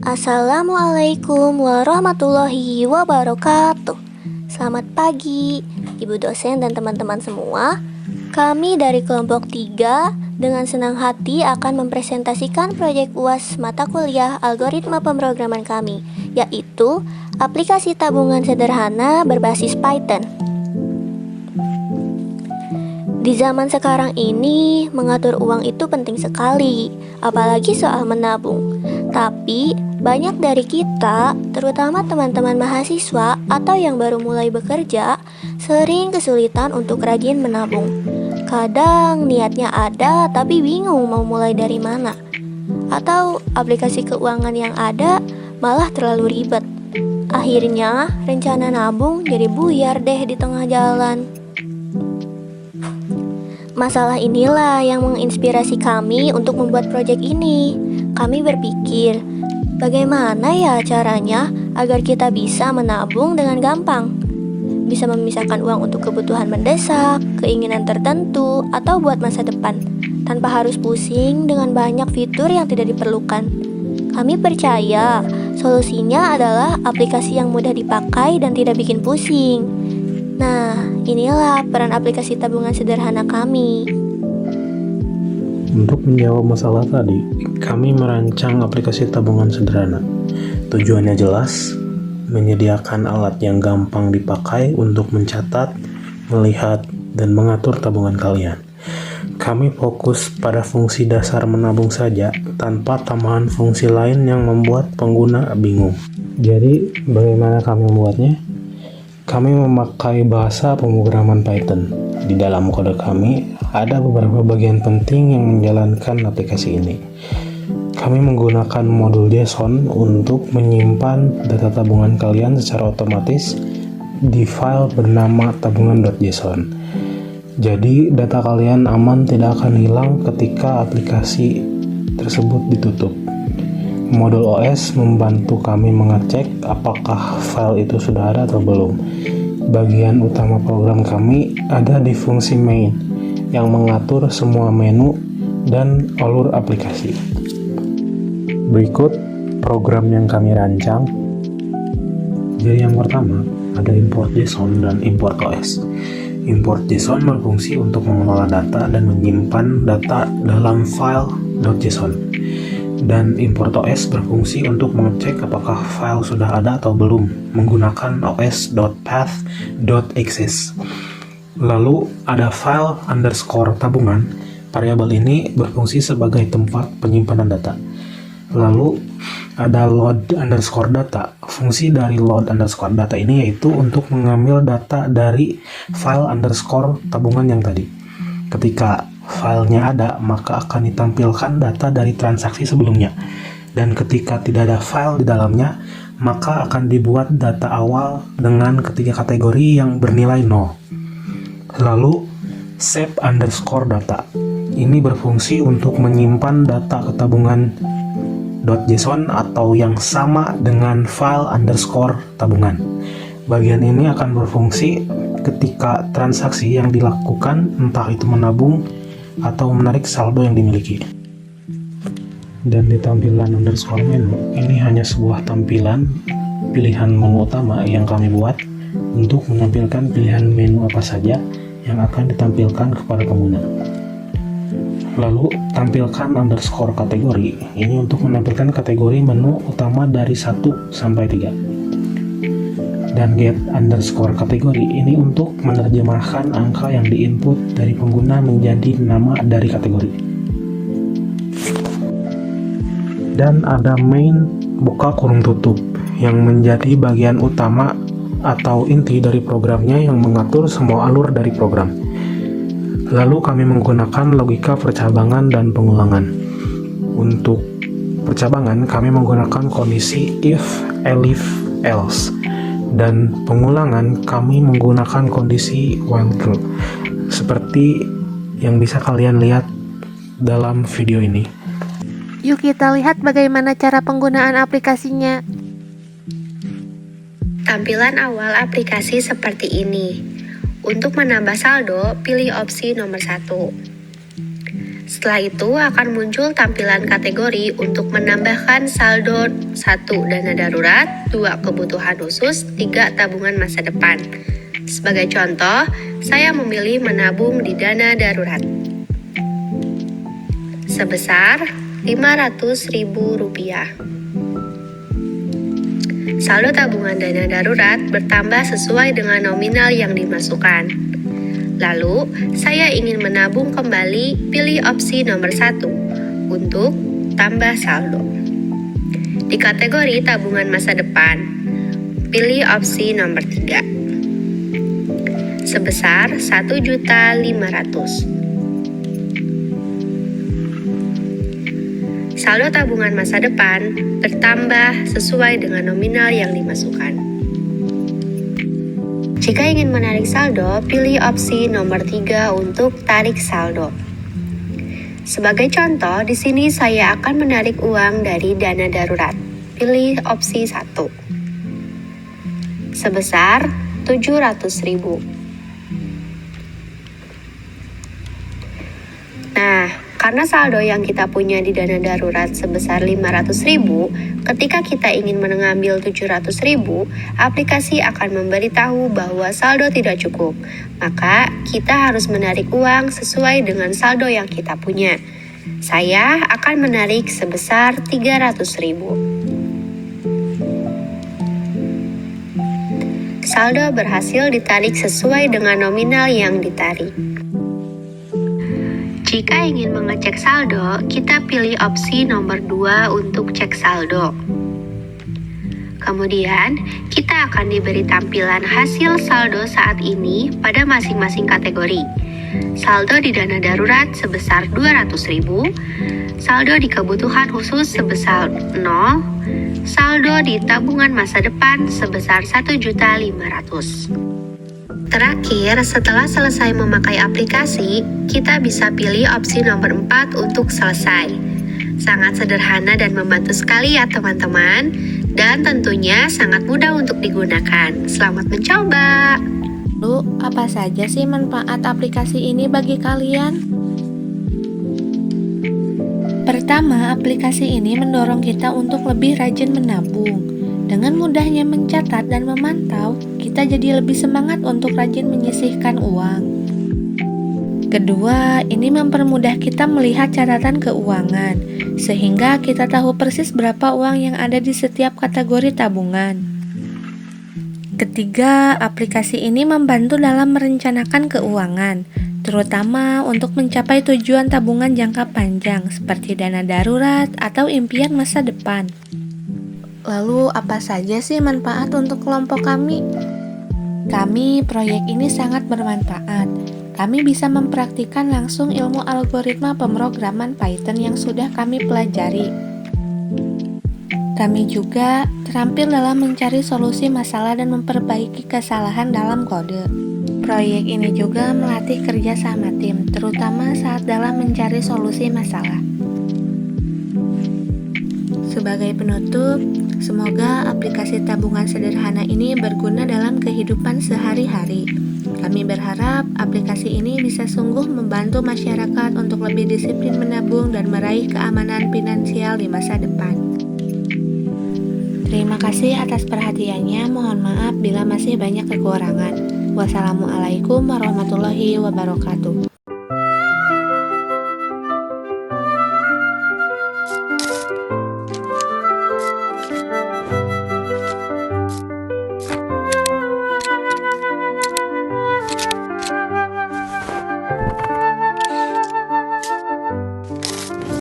Assalamualaikum warahmatullahi wabarakatuh. Selamat pagi, Ibu dosen dan teman-teman semua. Kami dari kelompok 3 dengan senang hati akan mempresentasikan proyek UAS mata kuliah algoritma pemrograman kami, yaitu aplikasi tabungan sederhana berbasis Python. Di zaman sekarang ini, mengatur uang itu penting sekali, apalagi soal menabung. Tapi, banyak dari kita, terutama teman-teman mahasiswa atau yang baru mulai bekerja, sering kesulitan untuk rajin menabung. Kadang niatnya ada, tapi bingung mau mulai dari mana. Atau aplikasi keuangan yang ada malah terlalu ribet. Akhirnya, rencana nabung jadi buyar deh di tengah jalan. Masalah inilah yang menginspirasi kami untuk membuat proyek ini. Kami berpikir, bagaimana ya caranya agar kita bisa menabung dengan gampang? Bisa memisahkan uang untuk kebutuhan mendesak, keinginan tertentu, atau buat masa depan, tanpa harus pusing dengan banyak fitur yang tidak diperlukan. Kami percaya solusinya adalah aplikasi yang mudah dipakai dan tidak bikin pusing. Nah, inilah peran aplikasi tabungan sederhana kami. Untuk menjawab masalah tadi, kami merancang aplikasi tabungan sederhana. Tujuannya jelas, menyediakan alat yang gampang dipakai untuk mencatat, melihat, dan mengatur tabungan kalian. Kami fokus pada fungsi dasar menabung saja, tanpa tambahan fungsi lain yang membuat pengguna bingung. Jadi, bagaimana kami membuatnya? Kami memakai bahasa pemrograman Python. Di dalam kode kami, ada beberapa bagian penting yang menjalankan aplikasi ini. Kami menggunakan modul JSON untuk menyimpan data tabungan kalian secara otomatis di file bernama tabungan.json. Jadi, data kalian aman, tidak akan hilang ketika aplikasi tersebut ditutup. Modul OS membantu kami mengecek apakah file itu sudah ada atau belum. Bagian utama program kami ada di fungsi main yang mengatur semua menu dan alur aplikasi. Berikut program yang kami rancang. Jadi yang pertama ada import JSON dan import OS. Import JSON berfungsi untuk mengelola data dan menyimpan data dalam file .json. Dan import OS berfungsi untuk mengecek apakah file sudah ada atau belum menggunakan os.path.access. Lalu ada file underscore tabungan. Variabel ini berfungsi sebagai tempat penyimpanan data. Lalu ada load underscore data. Fungsi dari load underscore data ini yaitu untuk mengambil data dari file underscore tabungan yang tadi. Ketika filenya ada, maka akan ditampilkan data dari transaksi sebelumnya. Dan ketika tidak ada file di dalamnya, maka akan dibuat data awal dengan ketiga kategori yang bernilai 0. Lalu, save underscore data. Ini berfungsi untuk menyimpan data ke tabungan .json atau yang sama dengan file underscore tabungan. Bagian ini akan berfungsi ketika transaksi yang dilakukan, entah itu menabung atau menarik saldo yang dimiliki. Dan di tampilan underscore menu, ini hanya sebuah tampilan pilihan menu utama yang kami buat untuk menampilkan pilihan menu apa saja yang akan ditampilkan kepada pengguna. Lalu, tampilkan underscore kategori. Ini untuk menampilkan kategori menu utama dari 1 sampai 3. Dan get underscore kategori ini untuk menerjemahkan angka yang diinput dari pengguna menjadi nama dari kategori. Dan ada main buka kurung tutup yang menjadi bagian utama atau inti dari programnya yang mengatur semua alur dari program. Lalu kami menggunakan logika percabangan dan pengulangan. Untuk percabangan kami menggunakan kondisi if, elif, else. Dan pengulangan kami menggunakan kondisi while true, seperti yang bisa kalian lihat dalam video ini. Yuk kita lihat bagaimana cara penggunaan aplikasinya. Tampilan awal aplikasi seperti ini. Untuk menambah saldo, pilih opsi nomor 1. Setelah itu akan muncul tampilan kategori untuk menambahkan saldo 1 dana darurat, 2 kebutuhan khusus, 3 tabungan masa depan. Sebagai contoh, saya memilih menabung di dana darurat sebesar Rp500.000. Saldo tabungan dana darurat bertambah sesuai dengan nominal yang dimasukkan. Lalu, saya ingin menabung kembali, pilih opsi nomor 1 untuk tambah saldo. Di kategori tabungan masa depan, pilih opsi nomor 3 sebesar Rp1.500.000. Saldo tabungan masa depan bertambah sesuai dengan nominal yang dimasukkan. Jika ingin menarik saldo, pilih opsi nomor 3 untuk tarik saldo. Sebagai contoh, di sini saya akan menarik uang dari dana darurat. Pilih opsi 1 sebesar Rp700.000. Nah, karena saldo yang kita punya di dana darurat sebesar Rp500.000, ketika kita ingin mengambil Rp700.000, aplikasi akan memberitahu bahwa saldo tidak cukup. Maka, kita harus menarik uang sesuai dengan saldo yang kita punya. Saya akan menarik sebesar Rp300.000. Saldo berhasil ditarik sesuai dengan nominal yang ditarik. Jika ingin mengecek saldo, kita pilih opsi nomor 2 untuk cek saldo. Kemudian, kita akan diberi tampilan hasil saldo saat ini pada masing-masing kategori. Saldo di dana darurat sebesar Rp200.000, saldo di kebutuhan khusus sebesar 0, saldo di tabungan masa depan sebesar Rp1.500.000. Terakhir, setelah selesai memakai aplikasi, kita bisa pilih opsi nomor 4 untuk selesai. Sangat sederhana dan membantu sekali ya teman-teman, dan tentunya sangat mudah untuk digunakan. Selamat mencoba! Lalu, apa saja sih manfaat aplikasi ini bagi kalian? Pertama, aplikasi ini mendorong kita untuk lebih rajin menabung. Dengan mudahnya mencatat dan memantau, kita jadi lebih semangat untuk rajin menyisihkan uang. Kedua, ini mempermudah kita melihat catatan keuangan, sehingga kita tahu persis berapa uang yang ada di setiap kategori tabungan. Ketiga, aplikasi ini membantu dalam merencanakan keuangan, terutama untuk mencapai tujuan tabungan jangka panjang seperti dana darurat atau impian masa depan. Lalu, apa saja sih manfaat untuk kelompok kami? Proyek ini sangat bermanfaat. Kami bisa mempraktikkan langsung ilmu algoritma pemrograman Python yang sudah kami pelajari. Kami juga terampil dalam mencari solusi masalah dan memperbaiki kesalahan dalam kode. Proyek ini juga melatih kerja sama tim, terutama saat dalam mencari solusi masalah. Sebagai penutup, semoga aplikasi tabungan sederhana ini berguna dalam kehidupan sehari-hari. Kami berharap aplikasi ini bisa sungguh membantu masyarakat untuk lebih disiplin menabung dan meraih keamanan finansial di masa depan. Terima kasih atas perhatiannya. Mohon maaf bila masih banyak kekurangan. Wassalamualaikum warahmatullahi wabarakatuh.